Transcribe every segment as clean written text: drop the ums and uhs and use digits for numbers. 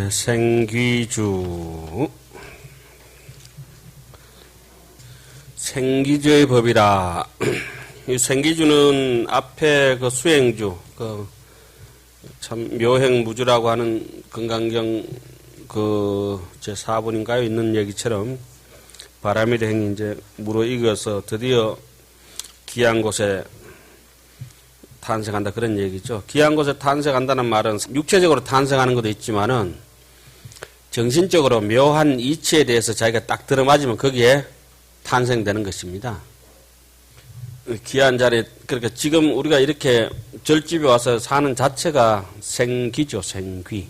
생귀주. 생귀주의 법이라. 이 생귀주는 앞에 그 수행주, 참 묘행무주라고 하는 건강경 제 4분인가요? 있는 얘기처럼 바람일행이 이제 물어 익어서 드디어 귀한 곳에 탄생한다, 그런 얘기죠. 귀한 곳에 탄생한다는 말은 육체적으로 탄생하는 것도 있지만은 정신적으로 묘한 이치에 대해서 자기가 딱 들어맞으면 거기에 탄생되는 것입니다. 귀한 자리, 그러니까 지금 우리가 이렇게 절집에 와서 사는 자체가 생귀죠, 생귀.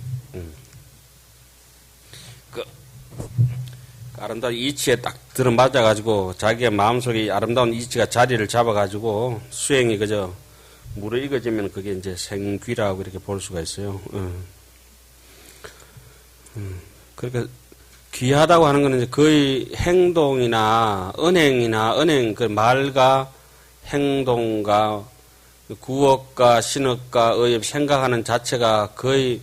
아름다운 이치에 딱 들어맞아가지고 자기의 마음속에 아름다운 이치가 자리를 잡아가지고 수행이 그저 무르익어지면 그게 이제 생귀라고 이렇게 볼 수가 있어요. 그러니까 귀하다고 하는 것은 이제 거의 행동이나 언행, 그 말과 행동과 구억과 신억과 의업 생각하는 자체가 거의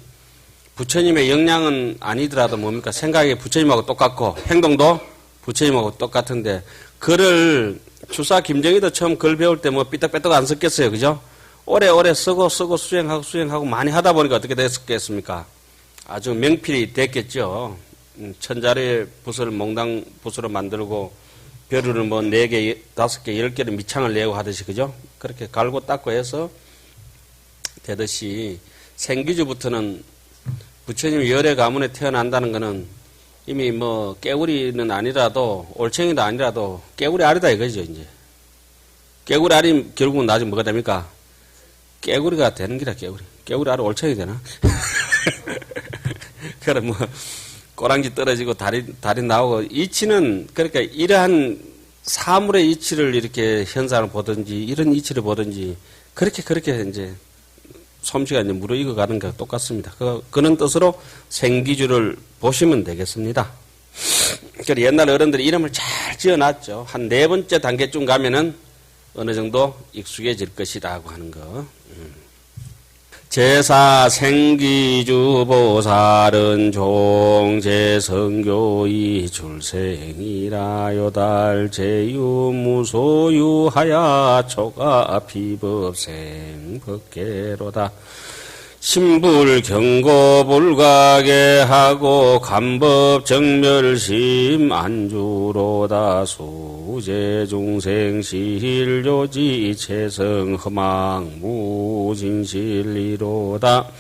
부처님의 역량은 아니더라도 뭡니까? 생각이 부처님하고 똑같고 행동도 부처님하고 똑같은데 글을 주사 김정희도 처음 글 배울 때 뭐 삐딱삐딱 안 썼겠어요. 그죠? 오래오래 쓰고 수행하고 많이 하다 보니까 어떻게 됐겠습니까? 아주 명필이 됐겠죠. 천자리의 붓을 몽당 붓으로 만들고 벼루를 뭐 4개, 5개, 10개를 밑창을 내고 하듯이, 그죠? 그렇게 갈고 닦고 해서 되듯이 생귀주부터는 부처님이 열의 가문에 태어난다는 것은 이미 뭐 깨구리는 아니라도 올챙이도 아니라도 깨구리 알이다 이거죠, 이제. 깨구리 알이 결국은 나중에 뭐가 됩니까? 깨구리가 되는 기라, 깨구리. 깨구리 알이 올챙이 되나? 그럼 뭐 꼬랑지 떨어지고 다리 나오고 이치는 그러니까 이러한 사물의 이치를 이렇게 현상을 보든지 이런 이치를 보든지 그렇게 이제 솜씨가 이제 무르익어 가는 게 똑같습니다. 그런 뜻으로 생귀주를 보시면 되겠습니다. 그래서 옛날 어른들이 이름을 잘 지어놨죠. 한 4번째 단계쯤 가면은 어느 정도 익숙해질 것이라고 하는 거. 제사 생귀주 보살은 종제성교이 출생이라 요달 제유무소유하야 초가 비법생 법계로다. 신불경고불가게 하고 감법정멸심 안주로다. 수제중생실요지 체성허망 무진실리로다.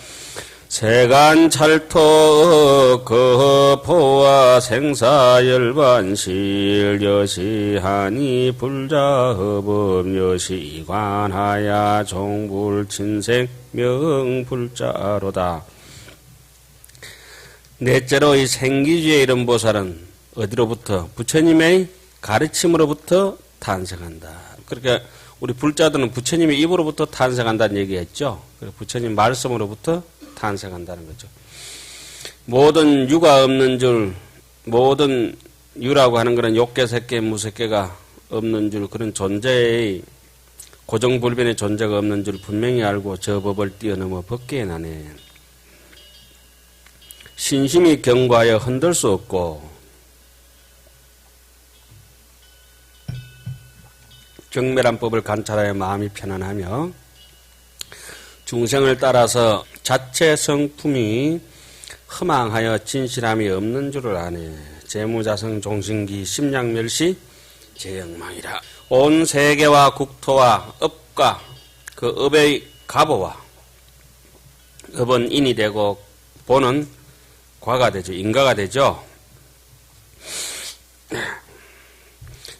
세간찰토 거포와 생사열반실 여시하니 불자허법 여시관하야 종불친생 명불자로다. 넷째로 이 생귀주의 이런 보살은 어디로부터? 부처님의 가르침으로부터 탄생한다. 그러니까 우리 불자들은 부처님의 입으로부터 탄생한다는 얘기했죠. 부처님 말씀으로부터 탄생한다는 거죠. 모든 유가 없는 줄, 모든 유라고 하는 것은 욕계, 색계, 무색계가 없는 줄, 그런 존재의 고정불변의 존재가 없는 줄 분명히 알고 저 법을 뛰어넘어 법계에 나네. 신심이 경과하여 흔들 수 없고 경멸한 법을 관찰하여 마음이 편안하며 중생을 따라서 자체 성품이 허망하여 진실함이 없는 줄을 아네. 재무자성 종신기 심량멸시 제영망이라. 온 세계와 국토와 업과 그 업의 가보와 업은 인이 되고 보는 과가 되죠. 인가가 되죠.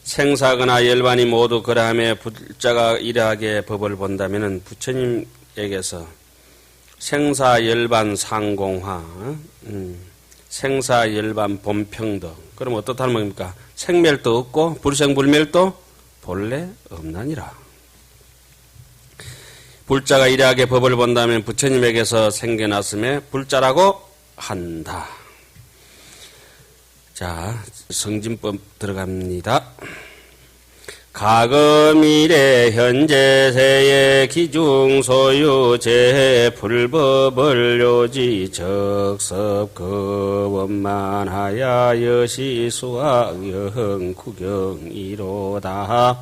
생사거나 열반이 모두 그러함에 불자가 이러하게 법을 본다면은 부처님에게서 생사열반 상공화, 생사열반 본평등. 그럼 어떻다는 겁니까? 생멸도 없고 불생불멸도 본래 없나니라. 불자가 이러하게 법을 본다면 부처님에게서 생겨났음에 불자라고 한다. 자, 성진법 들어갑니다. 과거 미래 현재 세의 기중 소유 제 불법을 요지 적섭 그 원만하야 여시 수학 영 구경이로다.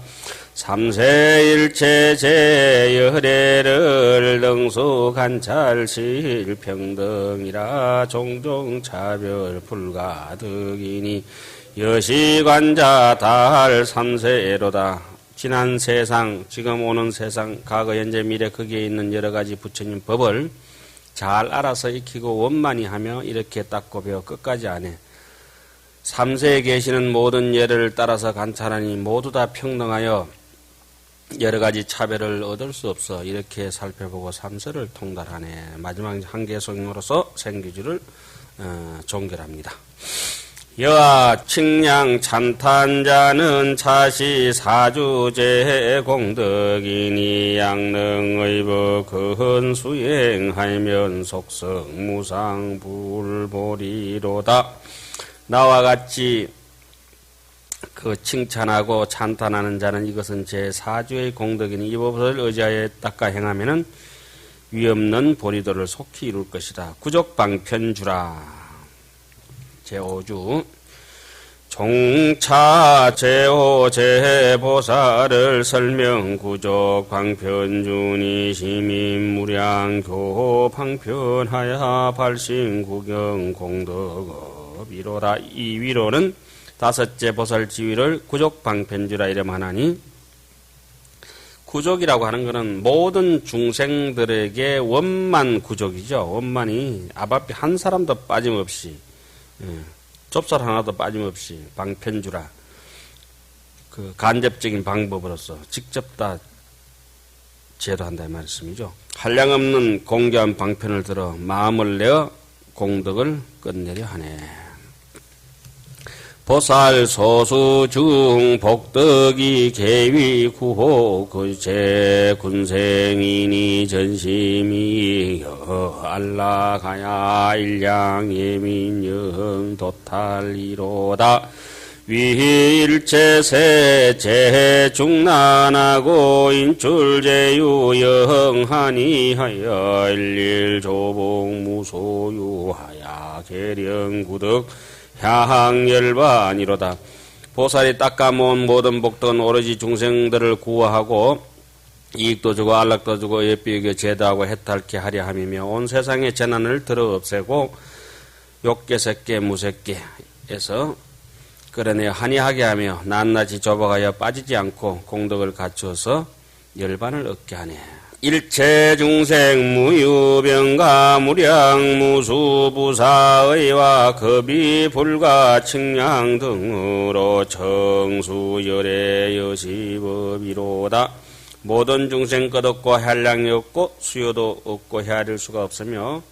삼세일체 제열애를 능수 관찰실 평등이라 종종 차별 불가득이니 여시관자 달 삼세로다. 지난 세상, 지금 오는 세상, 과거, 현재, 미래 거기에 있는 여러 가지 부처님 법을 잘 알아서 익히고 원만히 하며 이렇게 닦고 배워 끝까지 안 해. 삼세에 계시는 모든 예를 따라서 관찰하니 모두 다 평등하여 여러 가지 차별을 얻을 수 없어. 이렇게 살펴보고 삼세를 통달하네. 마지막 한계성으로서 생기주를 종결합니다. 여하 칭량 참탄자는 차시 사주제 공덕이니 양능의법 그흔 수행하면 속성 무상 불보리로다. 나와 같이 그 칭찬하고 찬탄하는 자는 이것은 제4주의 공덕이니 이 법을 의지하여 닦아 행하면은 위없는 보리도를 속히 이룰 것이다. 구족방편주라. 제5주 종차 제호 제보사를 설명 구족 방편주니 시민 무량 교호 방편하야 발심 구경 공덕업 이로다. 이 위로는 다섯째 보살 지위를 구족방편주라 이름하나니 구족이라고 하는 것은 모든 중생들에게 원만 구족이죠. 원만이 앞에 한 사람도 빠짐없이 좁쌀 하나도 빠짐없이 방편주라. 그 간접적인 방법으로서 직접 다 제도한다 이 말씀이죠. 한량없는 공교한 방편을 들어 마음을 내어 공덕을 끝내려 하네. 보살 소수 중 복덕이 계위 구호 그제 군생이니 전심이 알라가야 일량 예민영 도탈이로다. 위일체세 제중난하고 인출제유 영하니하여 일일조봉 무소유하야 계령구덕 향열반이로다. 보살이 닦아모은 모든 복덕은 오로지 중생들을 구호하고 이익도 주고 안락도 주고 예비하게 제도하고 해탈케 하려 함이며 온 세상의 재난을 들어 없애고 욕계 색계 무색계에서 끌어내어 한이하게 하며 낱낱이 좁아가여 빠지지 않고 공덕을 갖추어서 열반을 얻게 하네. 일체 중생 무유병가 무량 무수부사의와 급이 불가 칭량 등으로 청수열의 여시법이로다. 모든 중생 끝없고 한량이 없고 수요도 없고 헤아릴 수가 없으며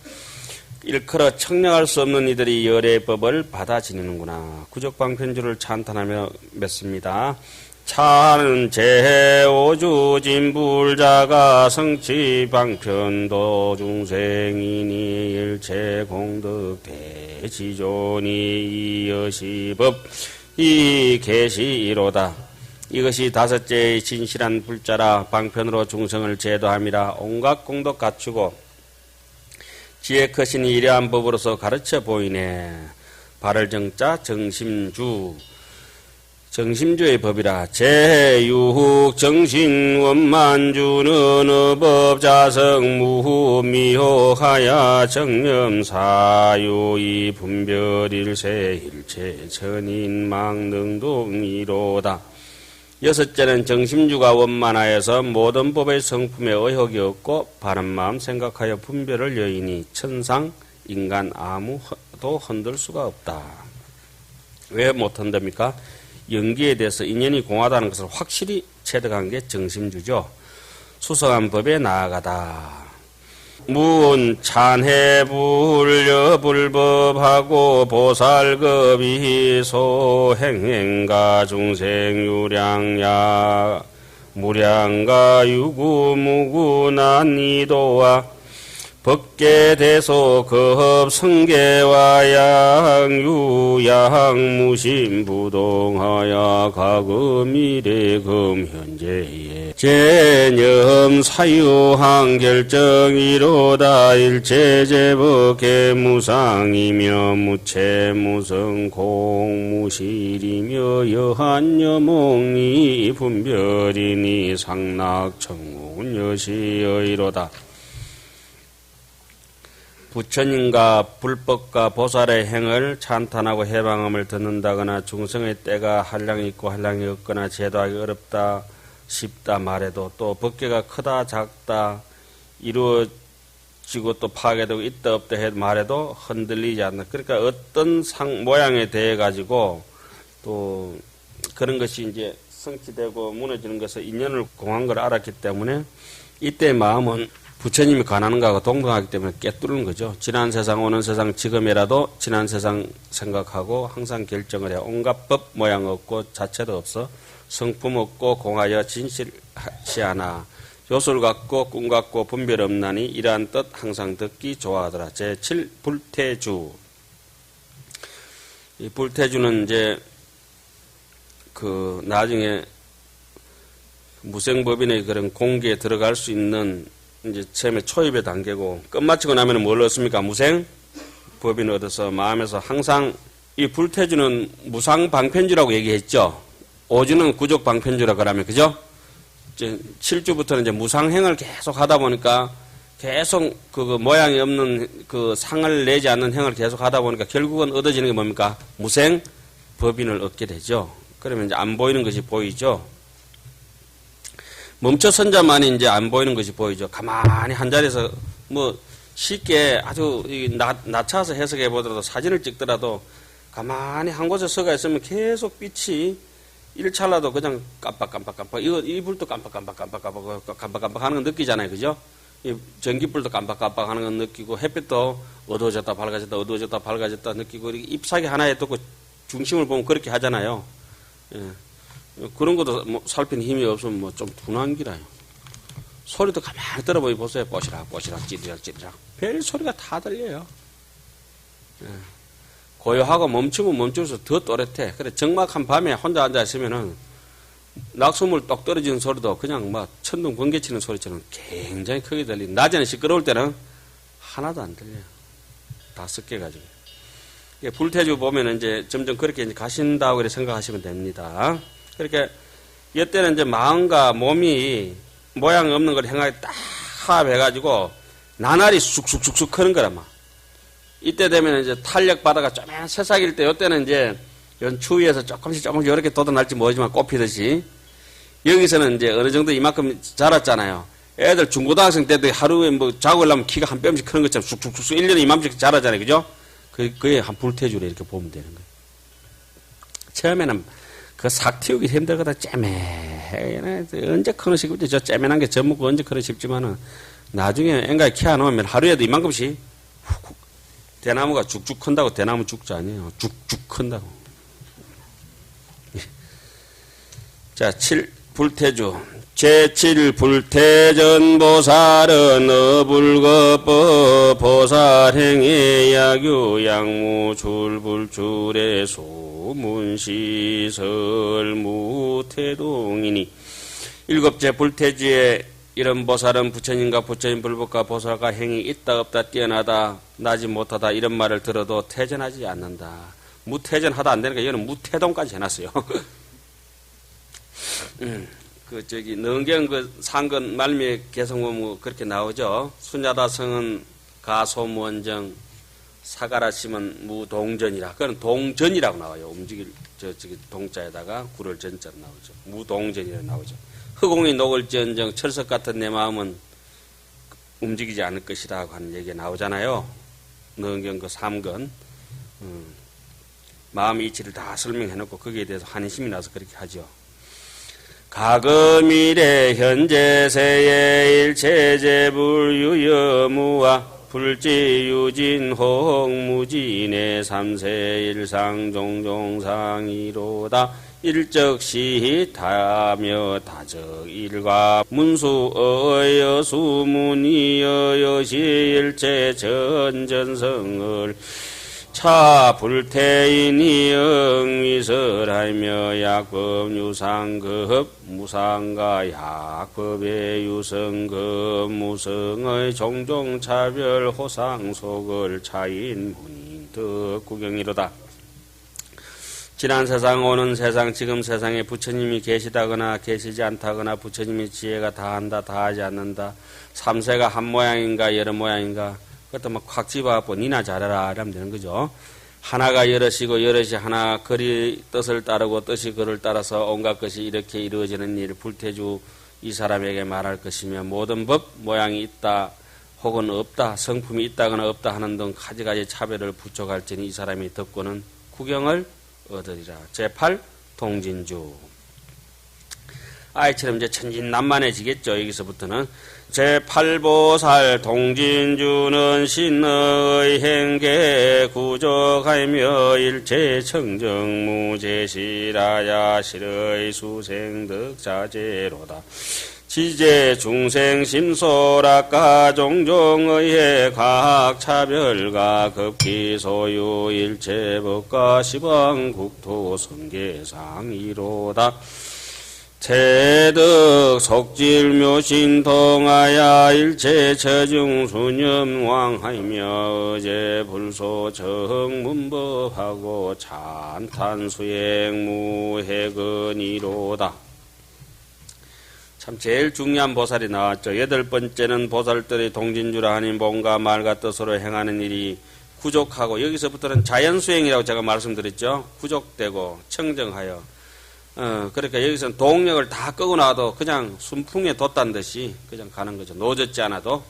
일컬어 청량할 수 없는 이들이 열의 법을 받아 지니는구나. 구족방편주를 찬탄하며 맺습니다. 차는 제오주 진불자가 성취방편도 중생이니 일체 공덕 대지존이 이여시법 이 계시이로다. 이것이 다섯째의 진실한 불자라. 방편으로 중생을 제도함이라. 온갖 공덕 갖추고 지혜 크신 이러한 법으로서 가르쳐 보이네. 발을 정자 정심주 정심주의 법이라. 제유흑 정신원만주는 어법자성 무미호하야 정념사유이 분별일세 일체 천인망능동이로다. 여섯째는 정심주가 원만하여서 모든 법의 성품에 의혹이 없고 바른 마음 생각하여 분별을 여이니 천상 인간 아무도 흔들 수가 없다. 왜 못 흔듭니까? 연기에 대해서 인연이 공하다는 것을 확실히 체득한 게 정심주죠. 수성한 법에 나아가다. 문 찬해 불려 불법하고 보살급이 소행행가 중생유량야 무량가 유구무구 난이도와 법계대소 급성계와 양유양무심 부동하야 가금이래 금현재에 제념 사유한 결정이로다 일체제법계 무상이며 무체무성 공무실이며 여한여몽이 분별이니 상락청운여시여이로다. 부처님과 불법과 보살의 행을 찬탄하고 해방함을 듣는다거나 중생의 때가 한량이 있고 한량이 없거나 제도하기 어렵다 쉽다 말해도 또 법계가 크다 작다 이루어지고 또 파괴되고 있다 없다 말해도 흔들리지 않는다. 그러니까 어떤 모양에 대해 가지고 또 그런 것이 이제 성취되고 무너지는 것을 인연을 공한 걸 알았기 때문에 이때 마음은 부처님이 관하는 것하고 동등하기 때문에 깨뚫는 거죠. 지난 세상 오는 세상 지금이라도 지난 세상 생각하고 항상 결정을 해. 온갖 법 모양 없고 자체도 없어. 성품 없고 공하여 진실하지 않아. 요술 같고 꿈 같고 분별 없나니 이러한 뜻 항상 듣기 좋아하더라. 제7 불태주. 이 불태주는 이제 나중에 무생법인의 그런 공기에 들어갈 수 있는 이제 처음에 초입의 단계고 끝마치고 나면 뭘 얻습니까? 무생 법인을 얻어서 마음에서 항상 이 불태주는 무상방편주라고 얘기했죠. 5주는 구족방편주라고 하면 그죠? 이제 7주부터는 이제 무상행을 계속 하다 보니까 계속 그 모양이 없는 그 상을 내지 않는 행을 계속 하다 보니까 결국은 얻어지는 게 뭡니까? 무생 법인을 얻게 되죠. 그러면 이제 안 보이는 것이 보이죠. 멈춰선 자만이 이제 안 보이는 것이 보이죠. 가만히 한 자리에서 뭐 쉽게 아주 낮춰서 해석해 보더라도 사진을 찍더라도 가만히 한 곳에 서가 있으면 계속 빛이 일찰나도 그냥 깜빡깜빡깜빡 이 불도 깜빡깜빡깜빡깜빡 하는 건 느끼잖아요. 그죠? 이 전기불도 깜빡깜빡 하는 건 느끼고 햇빛도 어두워졌다 밝아졌다 어두워졌다 밝아졌다 느끼고 잎사귀 하나에 또 그 중심을 보면 그렇게 하잖아요. 예. 그런 것도 뭐 살피는 힘이 없으면 뭐 좀 둔한 기라요. 소리도 가만히 들어보니 보세요. 뽀시락 찌리락 별 소리가 다 들려요. 예. 고요하고 멈추면 멈추면서 더 또렷해. 그래 적막한 밤에 혼자 앉아 있으면은 낙수물 똑 떨어지는 소리도 그냥 막 천둥 번개 치는 소리처럼 굉장히 크게 들리고 낮에는 시끄러울 때는 하나도 안 들려요. 다 섞여가지고. 불태주 보면은 이제 점점 그렇게 이제 가신다고 이렇게 생각하시면 됩니다. 그렇게 이때는 이제 마음과 몸이 모양 없는 걸 행하게 딱 합해가지고 나날이 쑥쑥쑥쑥 크는 거란 말. 이때 되면 이제 탄력 바다가 쪼맨 새싹일 때 이때는 이제 이런 추위에서 조금씩 이렇게 돋아날지 모르지만 꽃피듯이 여기서는 이제 어느 정도 이만큼 자랐잖아요. 애들 중고등학생 때도 하루에 뭐 자고 일하면 키가 한 뼘씩 크는 것처럼 쑥쑥쑥쑥 1년에 이만큼씩 자라잖아요. 그죠? 그게 한 불태주로 이렇게 보면 되는 거예요. 처음에는 그 삭 틔우기 힘들거든. 째매. 언제 크는 싶지. 저 째매난 게 젖먹고 언제 크는 싶지만은 나중에 앵가에 키 안 오면 하루에도 이만큼씩 훅훅. 대나무가 죽죽 큰다고 대나무 죽자 아니에요. 죽죽 큰다고. 자, 7. 불태주. 제7 불태전 보살은 어불거법 보살행의 약유 양무 줄불줄의 소문시설 무태동이니. 7째 불태주의 이런 보살은 부처님과 부처님 불법과 보살과 행이 있다 없다 뛰어나다 나지 못하다 이런 말을 들어도 태전하지 않는다. 무태전하다 안 되니까 이거는 무태동까지 해놨어요. 능경 상근 말미에 개성보면 그렇게 나오죠. 순야다성은 가소무원정 사가라심은 무동전이라. 그건 동전이라고 나와요. 움직일 저기 동자에다가 구를 전자로 나오죠. 무동전이라고 나오죠. 흑공이 녹을지언정 철석 같은 내 마음은 움직이지 않을 것이다 하는 얘기가 나오잖아요. 능경 그 3권 마음의 이치를 다 설명해놓고 거기에 대해서 한심이 나서 그렇게 하죠. 가금일의 현재세의 일체제불유여무와 불지유진 호응무진의 삼세일상 종종상이로다. 일적시 다며 다적 일과 문수어여 수문이여 여시일체 전전성을 차 불태인이 영위설하며 약법 유상급 무상가 약법의 유성급 무성의 종종 차별 호상 속을 차인 문인 덕구경이로다. 지난 세상 오는 세상 지금 세상에 부처님이 계시다거나 계시지 않다거나 부처님이 지혜가 다한다 다하지 않는다 삼세가 한 모양인가 여러 모양인가 그것도 막 확 집어갖고 니나 잘해라 이러면 되는 거죠. 하나가 여럿이고 여럿이 하나 글이 뜻을 따르고 뜻이 글을 따라서 온갖 것이 이렇게 이루어지는 일 불태주 이 사람에게 말할 것이며 모든 법 모양이 있다 혹은 없다 성품이 있다거나 없다 하는 등 가지가지 차별을 부족할지니 이 사람이 듣고는 구경을 얻으리라. 제8 동진주. 아이처럼 이제 천진난만해지겠죠. 여기서부터는 제8보살 동진주는 신의 행계 구족하며 일체 청정무제시라야 실의 수생득자제로다. 지제 중생 심소락가 종종의해 과학차별과 급기 소유 일체법과 시방국토 성계상이로다. 태득 속질묘신 동하야 일체 처중수념왕하며 어제 불소 정문법하고 찬탄수행 무해근이로다. 참 제일 중요한 보살이 나왔죠. 8번째는 보살들이 동진주라 하니 몸과 말과 뜻으로 행하는 일이 구족하고 여기서부터는 자연수행이라고 제가 말씀드렸죠. 구족되고 청정하여 그러니까 여기서는 동력을 다 끄고 나와도 그냥 순풍에 돛단 듯이 그냥 가는 거죠. 노젓지 않아도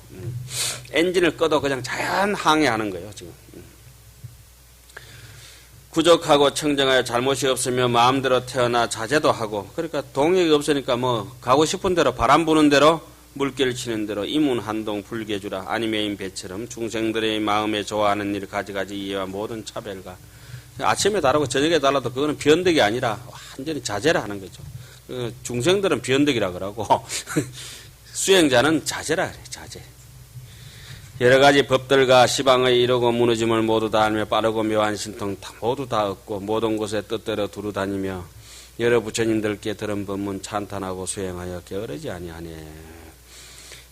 엔진을 꺼도 그냥 자연 항해하는 거예요. 지금 구족하고 청정하여 잘못이 없으며 마음대로 태어나 자제도 하고 그러니까 동력이 없으니까 뭐 가고 싶은 대로 바람 부는 대로 물결 치는 대로 이문한동 불개주라 아니메인 배처럼 중생들의 마음에 좋아하는 일 가지가지 이해와 모든 차별과 아침에 다르고 저녁에 달라도 그거는 변덕이 아니라 완전히 자제를 하는 거죠. 중생들은 변덕이라 그러고 수행자는 자제라 그래. 자제. 여러 가지 법들과 시방의 이루고 무너짐을 모두 다 알며 빠르고 묘한 신통 모두 다 얻고 모든 곳에 뜻대로 두루 다니며 여러 부처님들께 들은 법문 찬탄하고 수행하여 게으르지 아니하네.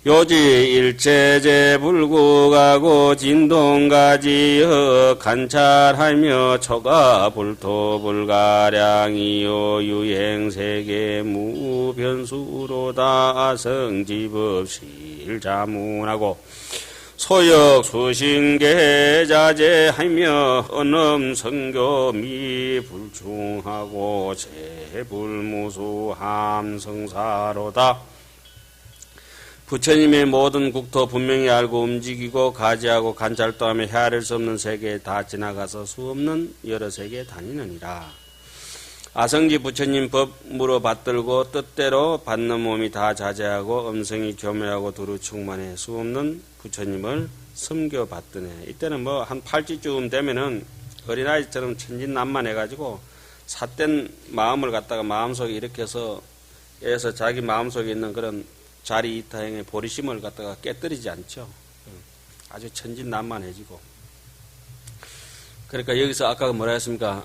요지 일체제 불구가고 진동가지여 관찰하며 초가 불토 불가량이요 유행세계 무변수로다 성지법실 자문하고 소역 수신계 자제하며 언엄 성교 미불충하고 제불무수 함성사로다. 부처님의 모든 국토 분명히 알고 움직이고 가지하고 관찰도 하며 헤아릴 수 없는 세계에 다 지나가서 수없는 여러 세계에 다니느니라. 아성지 부처님 법무로 받들고 뜻대로 받는 몸이 다 자제하고 음성이 교묘하고 두루 충만해 수없는 부처님을 섬겨받드네. 이때는 뭐 한 8지쯤 되면은 어린아이처럼 천진난만해가지고 삿된 마음을 갖다가 마음속에 일으켜서 애서 자기 마음속에 있는 그런 자리 이타행의 보리심을 갖다가 깨뜨리지 않죠. 아주 천진난만해지고. 그러니까 여기서 아까 뭐라 했습니까?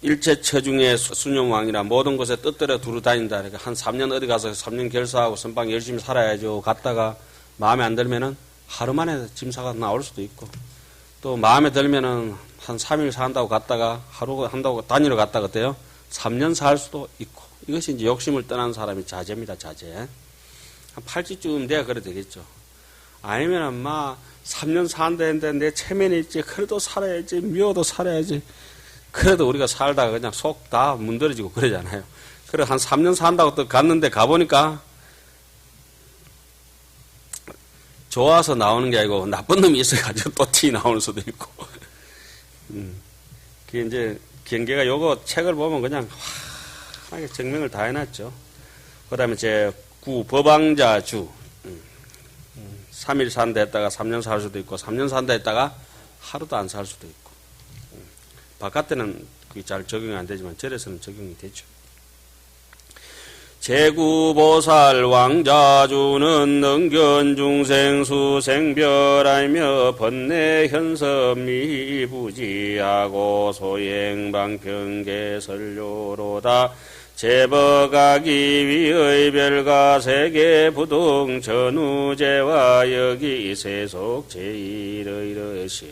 일체 처중의 수념왕이라 모든 곳에 뜻대로 두루 다닌다. 그러니까 한 3년 어디 가서 3년 결사하고 선방 열심히 살아야죠. 갔다가 마음에 안 들면은 하루 만에 짐사가 나올 수도 있고 또 마음에 들면은 한 3일 산다고 갔다가 하루 한다고 다니러 갔다가 어때요? 3년 살 수도 있고 이것이 이제 욕심을 떠난 사람이 자제입니다. 자제. 한 8지쯤 돼야 그래 되겠죠. 아니면은 막 3년 산다 했는데 내 체면이 있지 그래도 살아야지 미워도 살아야지 그래도 우리가 살다가 그냥 속 다 문드러지고 그러잖아요. 그래 한 3년 산다고 또 갔는데 가보니까 좋아서 나오는 게 아니고 나쁜 놈이 있어가지고 또 티 나오는 수도 있고 그게 이제 경계가 요거 책을 보면 그냥 환하게 증명을 다 해놨죠. 그 다음에 제9 법왕자주 3일 산다 했다가 3년 살 수도 있고 3년 산다 했다가 하루도 안 살 수도 있고 바깥에는 그게 잘 적용이 안 되지만 절에서는 적용이 되죠. 제구보살 왕자주는 능견중생수 생별하며 번뇌 현섭 미부지하고 소행방평계설료로다 제법가기 위의 별가 세계 부동 전우제와 여기 세속 제일의러시얼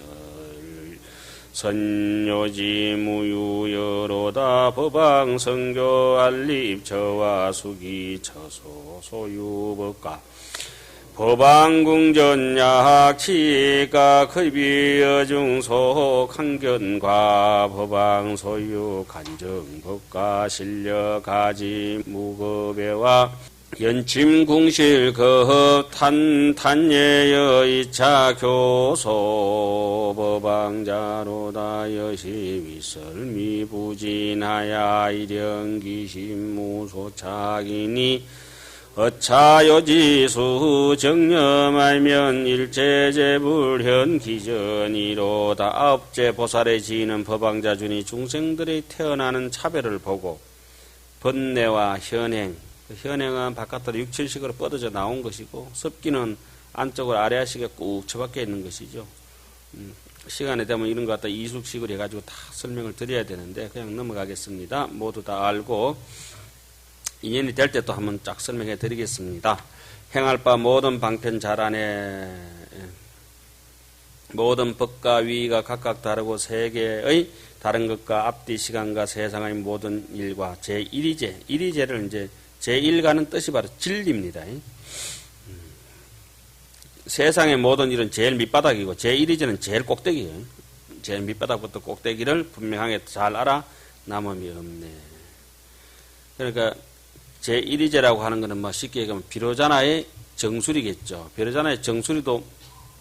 선요지 무유여로다 법왕 성교 알립 저와 수기 처소 소유법가 법왕궁전 야학치가 급비여중속 항견과 법왕 소유 간정법가 실력가지 무급에와 연침궁실 거흡 탄예여 이차 교소 법왕자로다 여시위설미 부진하야 일영기심무소착이니 어차요지수 정념알면 일제제불현 기전이로다 아홉째 보살의 지인은 법왕자준이 중생들이 태어나는 차별을 보고 번뇌와 현행, 현행은 바깥으로 육칠식으로 뻗어져 나온 것이고 습기는 안쪽으로 아래아식에 꾹 처박혀 있는 것이죠. 시간에 되면 이런 것 갖다 이숙식으로 해가지고 다 설명을 드려야 되는데 그냥 넘어가겠습니다. 모두 다 알고 인연이 될 때 또 한번 쫙 설명해 드리겠습니다. 행할 바 모든 방편 잘하네. 모든 법과 위가 각각 다르고 세계의 다른 것과 앞뒤 시간과 세상의 모든 일과 제1위제, 1위제를 이제 제1가는 뜻이 바로 진리입니다. 세상의 모든 일은 제일 밑바닥이고 제1위제는 제일 꼭대기예요. 제일 밑바닥부터 꼭대기를 분명하게 잘 알아 남음이 없네. 그러니까 제1위제라고 하는 것은 뭐 쉽게 얘기하면 비로자나의 정수리겠죠. 비로자나의 정수리도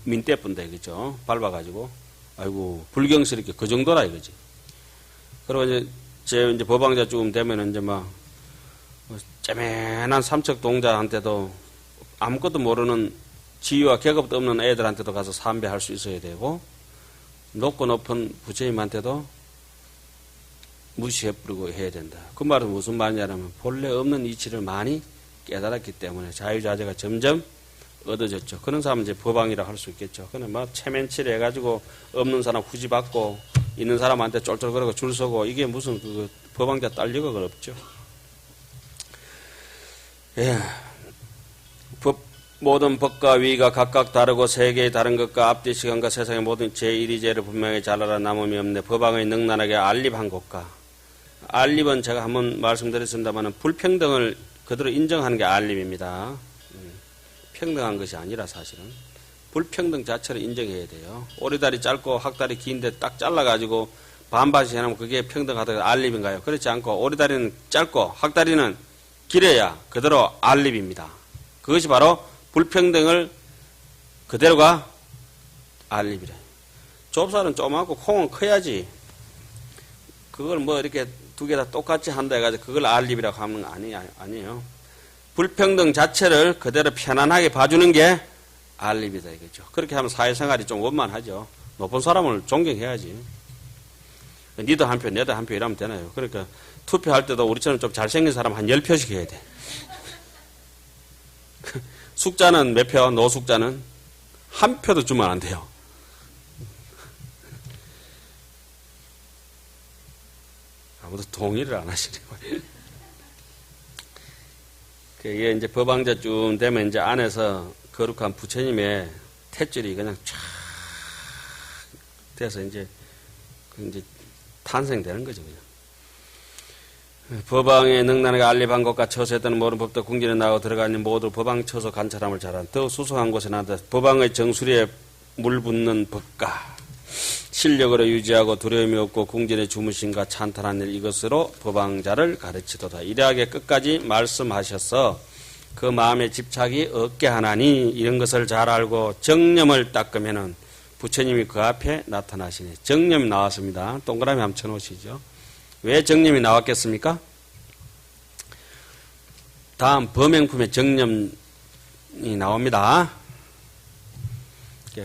민대뿐데 그죠? 밟아가지고 아이고 불경스럽게 그 정도라 이거지. 그리고 이제 법왕자 쯤 되면은 이제 막 째맨한 삼척 동자한테도 아무것도 모르는 지위와 계급도 없는 애들한테도 가서 삼배할 수 있어야 되고 높고 높은 부처님한테도 무시해버리고 해야 된다. 그 말은 무슨 말이냐면 본래 없는 이치를 많이 깨달았기 때문에 자유자재가 점점 얻어졌죠. 그런 사람은 이제 법왕이라고 할 수 있겠죠. 그는 막 체면치를 해가지고 없는 사람 후지받고 있는 사람한테 쫄쫄거리고 줄 서고 이게 무슨 그 법왕자 딸려가 없죠. 예. 모든 법과 위가 각각 다르고 세계의 다른 것과 앞뒤 시간과 세상의 모든 제1위제를 분명히 잘 알아 남음이 없네. 법왕의 능란하게 알립한 것과 알립은 제가 한번 말씀드렸습니다만 불평등을 그대로 인정하는 게 알립입니다. 평등한 것이 아니라 사실은 불평등 자체를 인정해야 돼요. 오리다리 짧고 학다리 긴데 딱 잘라가지고 반바지 해놓으면 그게 평등하다고 알립인가요? 그렇지 않고 오리다리는 짧고 학다리는 길어야 그대로 알립입니다. 그것이 바로 불평등을 그대로가 알립이래. 좁쌀은 조그맣고 콩은 커야지. 그걸 뭐 이렇게 두 개 다 똑같이 한다 해가지고 그걸 알립이라고 하는 건 아니에요. 불평등 자체를 그대로 편안하게 봐주는 게 알립이다 이거죠. 그렇게 하면 사회생활이 좀 원만하죠. 높은 사람을 존경해야지. 니도 한 표, 내도 한 표 이러면 되나요? 그러니까 투표할 때도 우리처럼 좀 잘생긴 사람 한 10표씩 해야 돼. 숙자는 몇 표? 노숙자는 한 표도 주면 안 돼요. 아무도 동의를 안 하시네요. 이게 이제 법왕자쯤 되면 이제 안에서 거룩한 부처님의 탯줄이 그냥 쫙 돼서 이제 탄생되는 거죠. 그냥. 법왕의 능란하게 알립한 것과 처소했다는 모든 법도 궁전에 나가고 들어가는 모두 법왕 처소 관찰함을 잘한 더 수성한 곳에 나다 법왕의 정수리에 물 붓는 법과 실력으로 유지하고 두려움이 없고 궁전의 주무심과 찬탄한 일 이것으로 법왕자를 가르치도다. 이래하게 끝까지 말씀하셔서 그 마음에 집착이 없게 하나니 이런 것을 잘 알고 정념을 닦으면은 부처님이 그 앞에 나타나시네. 정념이 나왔습니다. 동그라미 한번 쳐놓으시죠. 왜 정념이 나왔겠습니까? 다음 범행품의 정념이 나옵니다.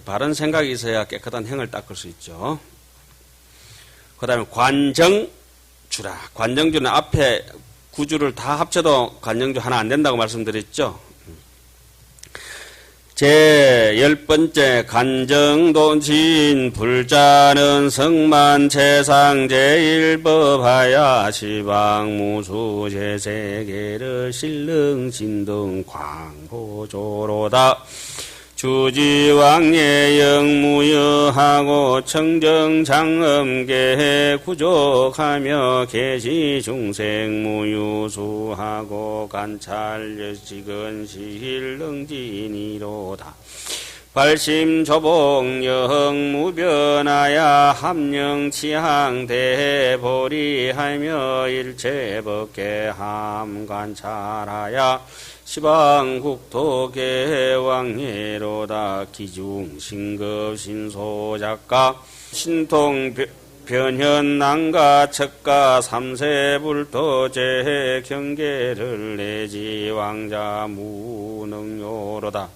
바른 생각이 있어야 깨끗한 행을 닦을 수 있죠. 그 다음에 관정주라. 관정주는 앞에 구주를 다 합쳐도 관정주 하나 안 된다고 말씀드렸죠. 제 10번째 간정도진 불자는 성만 최상 제1법하야 시방무수 제세계를 실릉신등 광보조로다. 주지왕예 영무여하고 청정장엄계 구족하며 계시중생무유수하고 관찰여직은시일능진이로다. 발심조복영무변하야 함령치항대보리하며 일체법계함관찰하야 시방국토계왕예로다. 기중신급신소작가 신통변현난가 척가 삼세불토제 경계를 내지 왕자무능요로다.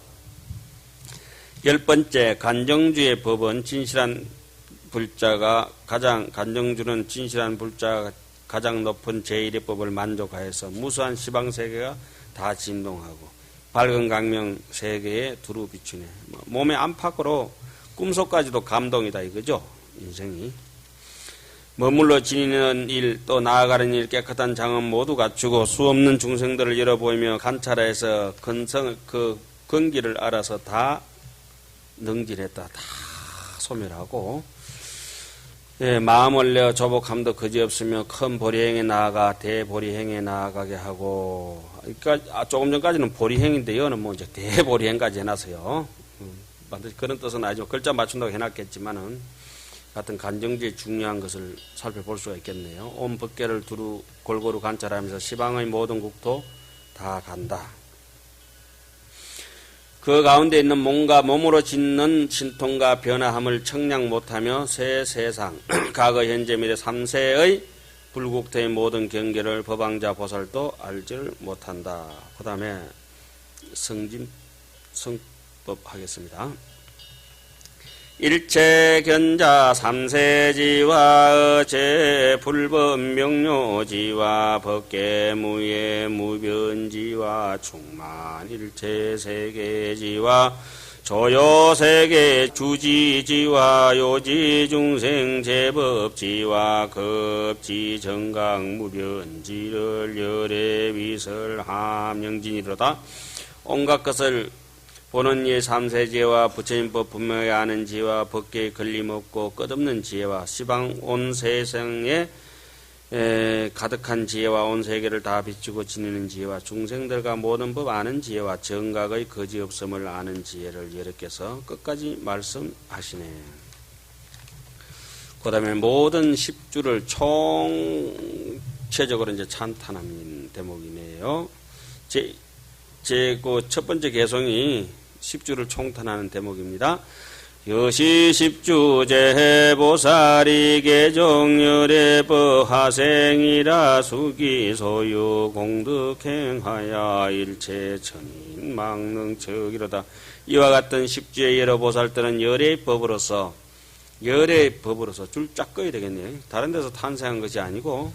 10번째 간정주의 법은 진실한 불자가 간정주는 진실한 불자가 가장 높은 제1의 법을 만족하여서 무수한 시방세계가 다 진동하고 밝은 강명 세계에 두루 비추네. 몸의 안팎으로 꿈속까지도 감동이다 이거죠. 인생이 머물러 지니는 일 또 나아가는 일 깨끗한 장엄 모두 갖추고 수없는 중생들을 열어보이며 관찰해서 그 근기를 알아서 다 능질했다. 다 소멸하고 마음을 내어 조복함도 그지없으며 큰 보리행에 나아가 대보리행에 나아가게 하고, 그러니까 조금 전까지는 보리행인데 이거는 뭐 이제 대보리행까지 해놨어요. 반드시 그런 뜻은 아니죠. 글자 맞춘다고 해놨겠지만은 같은 간정주의 중요한 것을 살펴볼 수가 있겠네요. 온 법계를 두루 골고루 관찰하면서 시방의 모든 국토 다 간다. 그 가운데 있는 몸과 몸으로 짓는 신통과 변화함을 청량 못하며 새 세상, 과거, 현재, 미래 3세의 불국토의 모든 경계를 법왕자 보살도 알지를 못한다. 그 다음에 성법 하겠습니다. 일체견자 삼세지와 어체 불법명료지와 법계무예 무변지와 충만 일체세계지와 조요세계 주지지와 요지중생 제법지와 급지 정강무변지를 열애위설 함영진이로다. 온갖 것을 보는 예 삼세지혜와 부처님법 분명히 아는 지혜와 법계에 걸림없고 끝없는 지혜와 시방 온 세상에 가득한 지혜와 온 세계를 다 비추고 지니는 지혜와 중생들과 모든 법 아는 지혜와 정각의 거지없음을 아는 지혜를 여러께서 끝까지 말씀하시네. 그 다음에 모든 10주를 총체적으로 이제 찬탄하는 대목이네요. 그 첫 번째 개성이 10주를 총탄하는 대목입니다. 여시 10주 제보살이 개종열애법 하생이라 수기 소유 공덕행하야 일체 천인 망능척이로다. 이와 같은 10주의 여러 보살들은 열애법으로서 줄 쫙 꺼야 되겠네요. 다른 데서 탄생한 것이 아니고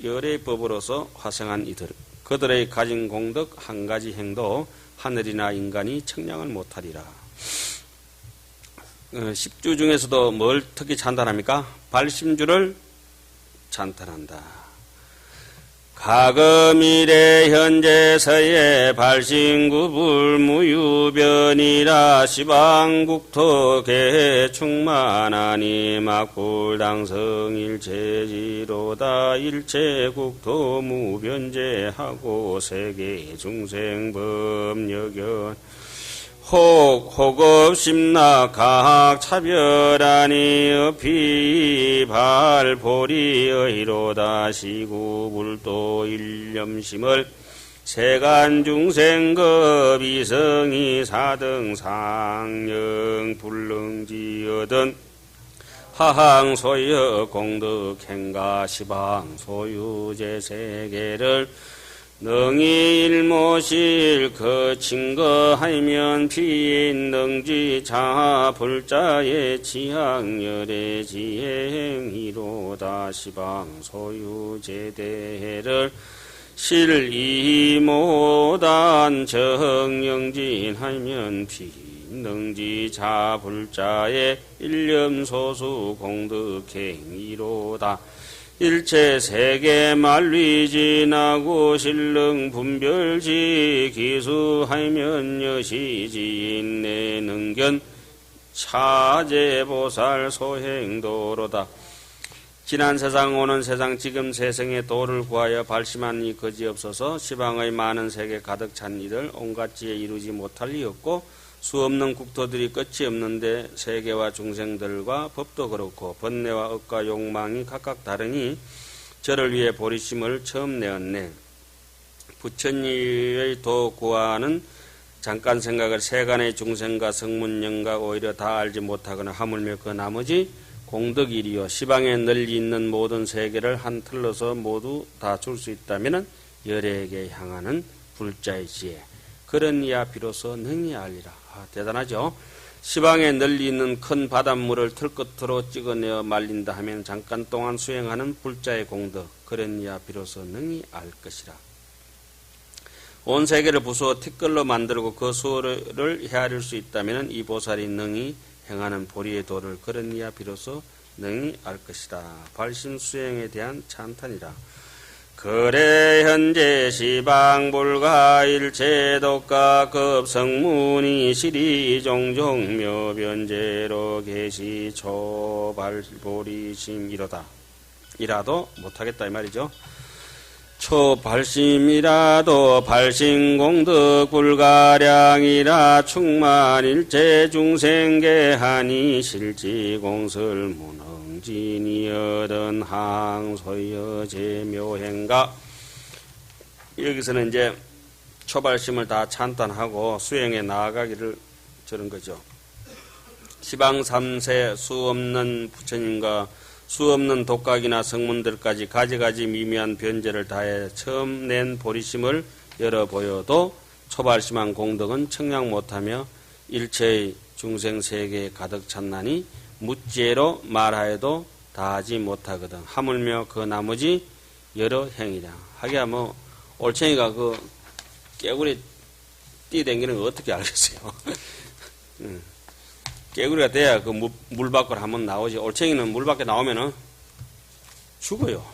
열애법으로서 화생한 이들, 그들의 가진 공덕 한 가지 행도 하늘이나 인간이 청량을 못하리라. 10주 중에서도 뭘 특히 찬탄합니까? 발심주를 찬탄한다. 가금 미래 현재 서예 발심구불무유변이라 시방국토 개 충만하니 막불당성 일체지로다. 일체국토 무변제하고 세계 중생법여견 혹업심락 각 차별하니 어피 발보리의로다. 시구불도 일념심을 세간중생급 이성이 사등상령 불능지어든 하항소여 공덕행가 시방소유제 세계를 능이 일모실 거친 거 하면 피인 능지 자하 불자의 지향열의 지행이로다 시방 소유 제대를 실이모단 정영진하면 피능지 자불자의 일념소수 공덕행이로다 일체 세계 만리지나고 실능 분별지 기수하면 여시지인 내 능견 차제보살 소행도로다. 지난 세상 오는 세상 지금 세상의 도를 구하여 발심한 이 거지없어서 시방의 많은 세계 가득 찬 이들 온갖 지에 이루지 못할 리 없고 수없는 국토들이 끝이 없는데 세계와 중생들과 법도 그렇고 번뇌와 억과 욕망이 각각 다르니 저를 위해 보리심을 처음 내었네. 부처님의 도 구하는 잠깐 생각을 세간의 중생과 성문영가 오히려 다 알지 못하거나 하물며 그 나머지 공덕일이요 시방에 널리 있는 모든 세계를 한 틀로서 모두 다 줄 수 있다면 열애에게 향하는 불자의 지혜 그런 이야 비로소 능히 알리라. 대단하죠. 시방에 널리 있는 큰 바닷물을 틀끝으로 찍어내어 말린다 하면 잠깐 동안 수행하는 불자의 공덕 그런 이야 비로소 능히 알 것이라. 온 세계를 부수어 티끌로 만들고 그 수호를 헤아릴 수 있다면 이 보살이 능히 행하는 보리의 도를 그런 이야 비로소 능히 알 것이다. 발심 수행에 대한 찬탄이라. 그래 현재 시방불가 일체독가 급성문이 시리 종종 묘변제로 계시 초발보리심이로다. 이라도 못하겠다 이 말이죠. 초발심이라도 발심공덕 불가량이라 충만일체 중생계하니 실지공설 문흥진이 얻은 항소여 제묘행가. 여기서는 이제 초발심을 다 찬탄하고 수행에 나아가기를 저런 거죠. 시방 3세 수없는 부처님과 수없는 독각이나 성문들까지 가지가지 미미한 변제를 다해 처음 낸 보리심을 열어보여도 초발심한 공덕은 청량 못하며 일체의 중생세계에 가득 찼나니 무죄로 말하여도 다하지 못하거든. 하물며 그 나머지 여러 행위라. 하기야 뭐 올챙이가 그 깨구리 뛰댕기는 거 어떻게 알겠어요. 깨구리가 돼야 그 물 밖으로 한번 나오지. 올챙이는 물 밖에 나오면은 죽어요.